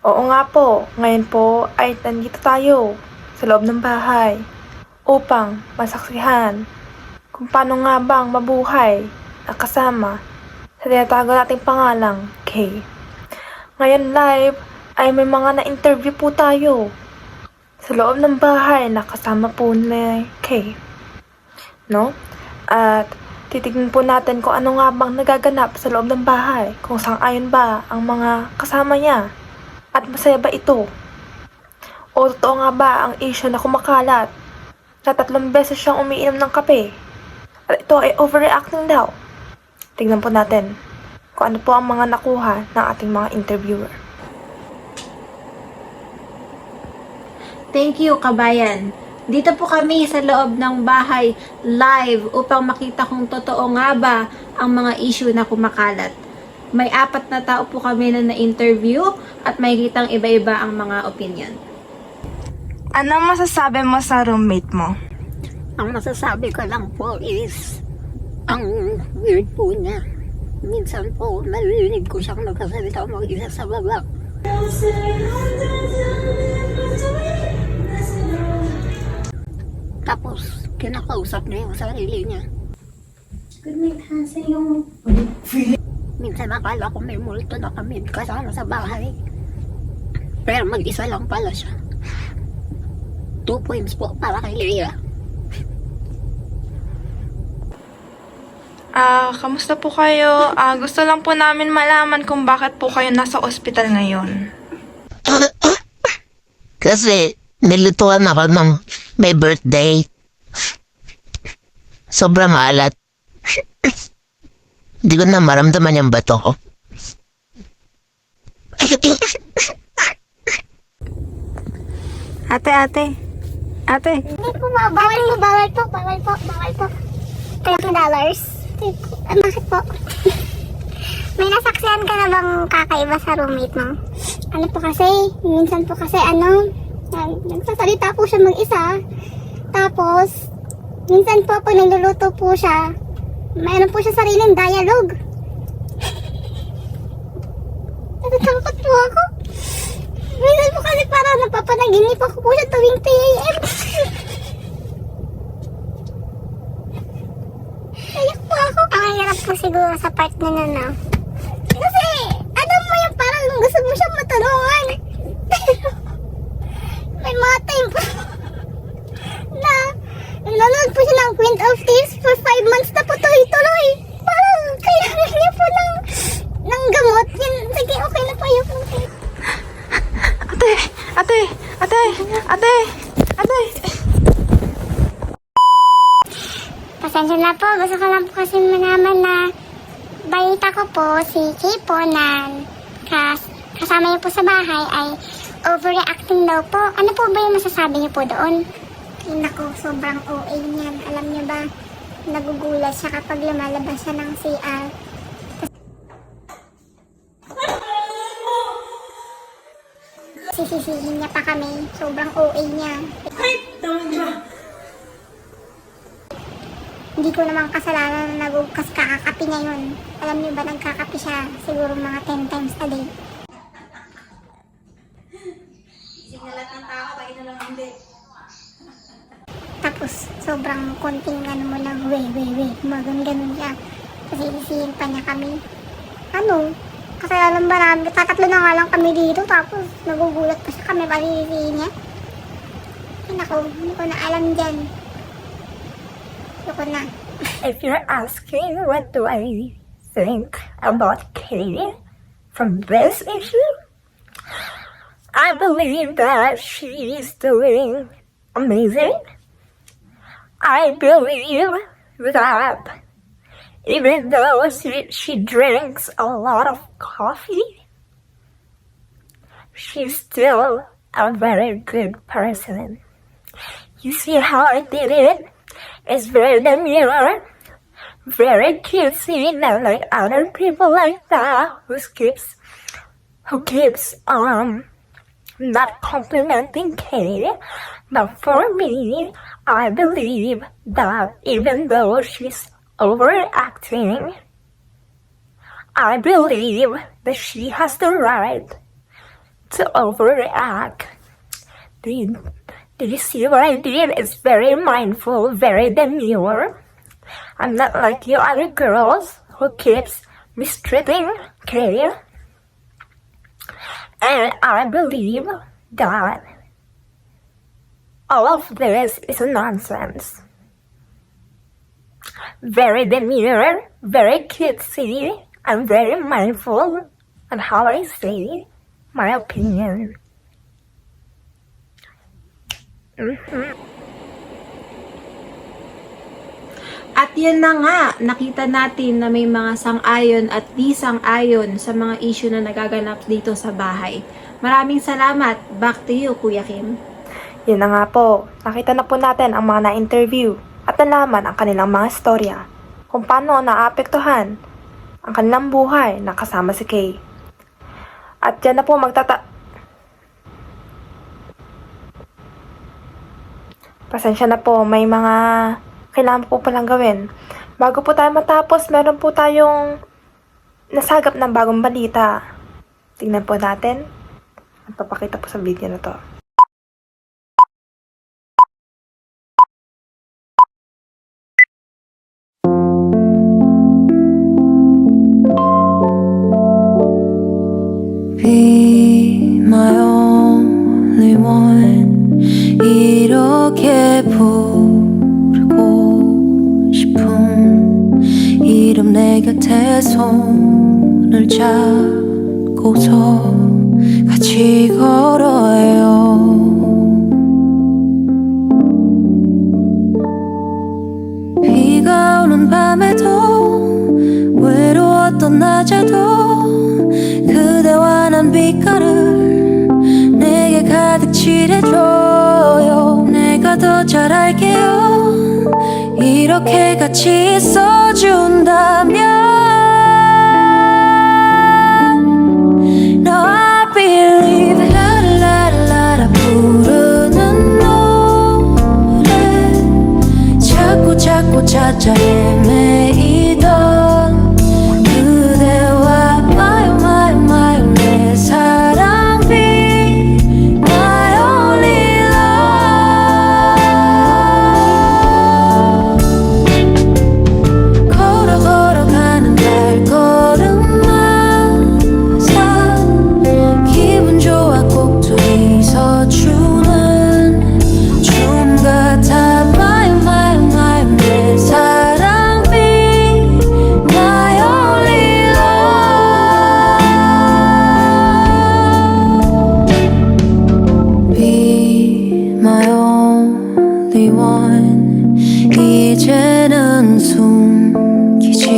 Oo nga po, ngayon po ay nandito tayo sa loob ng bahay upang masaksihan kung paano nga bang mabuhay na kasama sa tinatago nating pangalang Kay. Ngayon live ay may mga na-interview po tayo sa loob ng bahay na kasama po ni Kay. No? At titignan po natin kung ano nga bang nagaganap sa loob ng bahay, kung sang-ayon ba ang mga kasama niya. At masaya ba ito? O totoo nga ba ang issue na kumakalat na 3 beses siyang umiinom ng kape? At ito ay overreacting daw. Tingnan po natin kung ano po ang mga nakuha ng ating mga interviewer. Thank you, kabayan. Dito po kami sa loob ng bahay live upang makita kung totoo nga ba ang mga issue na kumakalat. May 4 na tao po kami na na-interview at may kitang iba-iba ang mga opinion. Ano masasabi mo sa roommate mo? Ang masasabi ko lang po is, ang weird po niya. Minsan po, narinig ko siyang nagsasalita mag-isa sa baba. Tapos, kinakausap niya yung sarili niya. Good night, ha? Sa'yo. Minsan akala ko may multo na kami kasama sa bahay. Pero mag-isa lang pala siya. 2 points po para kay Leia. Kamusta po kayo? Gusto lang po namin malaman kung bakit po kayo nasa ospital ngayon. Kasi nilutuan ako ng may birthday. Sobrang alat. Hindi ko na maramdaman yung bato ko. Ate. Hindi po bawal po. $30. Bakit po? May nasaksihan ka na bang kakaiba sa roommate mo? Ano po kasi, minsan po kasi nagsasalita po siya mag-isa. Tapos, minsan po pag nagluluto po siya, mayroon po siya sariling dialogue. Natatakot po ako. Minsan po kasi parang napapanaginip ako po siya tuwing 3 a.m. Ayak po ako. Ang hirap po siguro sa part na nun, kasi, alam mo yung parang gusto mo siyang matulungan. Pero, may mga time po na nanonood po siya ng Queen of Thieves for 5 months na po tuloy-tuloy. Parang kailangan niya po ng gamot. Yan, sige, okay na po yun. Ate! Pasensya na po. Gusto ko lang po kasi manaman na balita ko po si Kipo na kasama niyo po sa bahay ay overreacting daw po. Ano po ba yung masasabi niyo po doon? Ay naku, sobrang OA niyan. Alam niyo ba, nagugulat siya kapag lumalabas siya ng CR. Sisisihin niya pa kami. Sobrang OA niya. Hindi ko naman kasalanan na kasi kakakapi niya yun. Alam niyo ba, nagkakapi siya siguro mga 10 times a day. Signalat ng tao, kayo na lang hindi. Tapos, sobrang konting mo lang, ganun siya. Kasi sisihin pa niya kami. Kasi alam ba namin, tatatlo na nga lang kami dito, tapos nagugulat pa siya kami pa sisihin niya. Ay naku, hindi ko na alam dyan. Ayoko na. If you're asking what do I think about Katie from this issue, I believe that she is doing amazing. I believe that even though she drinks a lot of coffee, she's still a very good person. You see how I did it? It's very demure, very cutesy, not like other people like that who keeps not complimenting Katie. But for me, I believe that even though she's overacting, I believe that she has the right to overreact. Did you see what I did? It's very mindful, very demure. I'm not like you other girls who keeps mistreating Kay. And I believe that all of this is nonsense. Very demure, very cutesy, and very mindful on how I say my opinion. At yan na nga, nakita natin na may mga sang-ayon at di sang-ayon sa mga issue na nagaganap dito sa bahay. Maraming salamat. Back to you, Kuya Kim. Yun na nga po, nakita na po natin ang mga na-interview at nalaman ang kanilang mga storya kung paano naapektuhan ang kanilang buhay na kasama si Kay. At yan na po Pasensya na po, may mga kailangan po palang gawin. Bago po tayo matapos, meron po tayong nasagap ng bagong balita. Tingnan po natin. At papakita po sa video na to. Be my only one 이렇게 부르고 싶은 이름 내 곁에 손을 잡고서 같이 걸어요 비가 오는 밤에도 외로웠던 낮에도 그대와 난 빛깔을 내게 가득 칠해줘요 내가 더 잘 알게요 이렇게 같이 있어준다면 No I believe 라라라라 부르는 노래 자꾸 찾아 헤매이던 그대와 my 내 사랑 be my only love 걸어가는 발걸음마다 기분 좋아 꼭 둘이서 추는 춤 같아 my 내 사랑 be my only love Be my only one 이제는 숨기지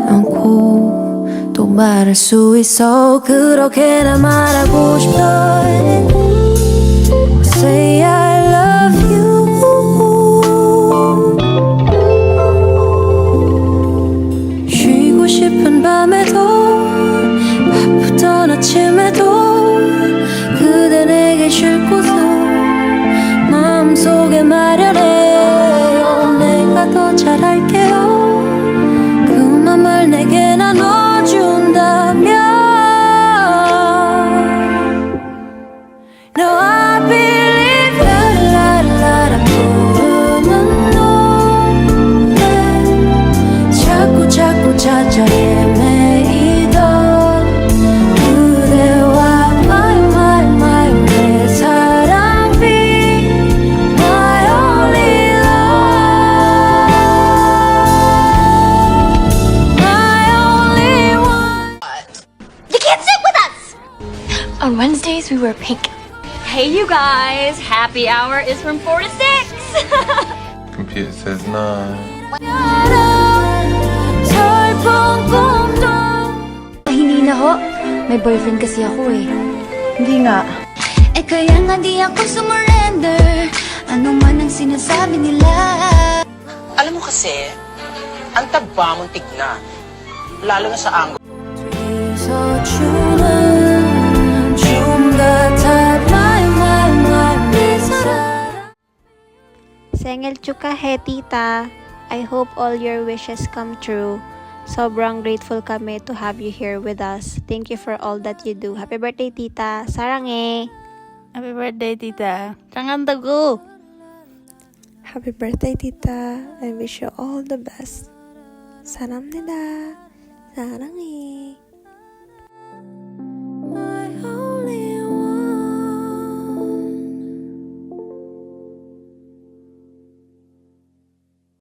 않고 또 말할 수 있어 그렇게나 말하고 싶어 Say I love you 쉬고 싶은 밤에도 바쁘던 아침에도 그대 내게 쉴 곳을 마음속에 마련해요 내가 더 잘할게요 그 맘을 내게 나눠준다면 No I believe 라라라라 부르는 노래 자꾸 찾아 헤매이던 그대와 my 내 사랑 be my only love my only one You can't sit with us! On Wednesdays, we wear pink. Hey, you guys! Happy hour is from 4 to 6! Computer says 9. Hindi na ho. May boyfriend kasi ako eh. Hindi nga Eh kaya nga di ako sumurrender Ano man ang sinasabi nila Alam mo kasi, ang taba mong tignan. Lalo na sa angle. 둘이서 추는 춤 같아 my 내 사랑 Sengel Chuka He Tita, I hope all your wishes come true. Sobrang grateful kami to have you here with us. Thank you for all that you do. Happy birthday, tita. Sarange! Happy birthday, tita. Trangandago! Happy birthday, tita. I wish you all the best. 사랑합니다. 사랑해.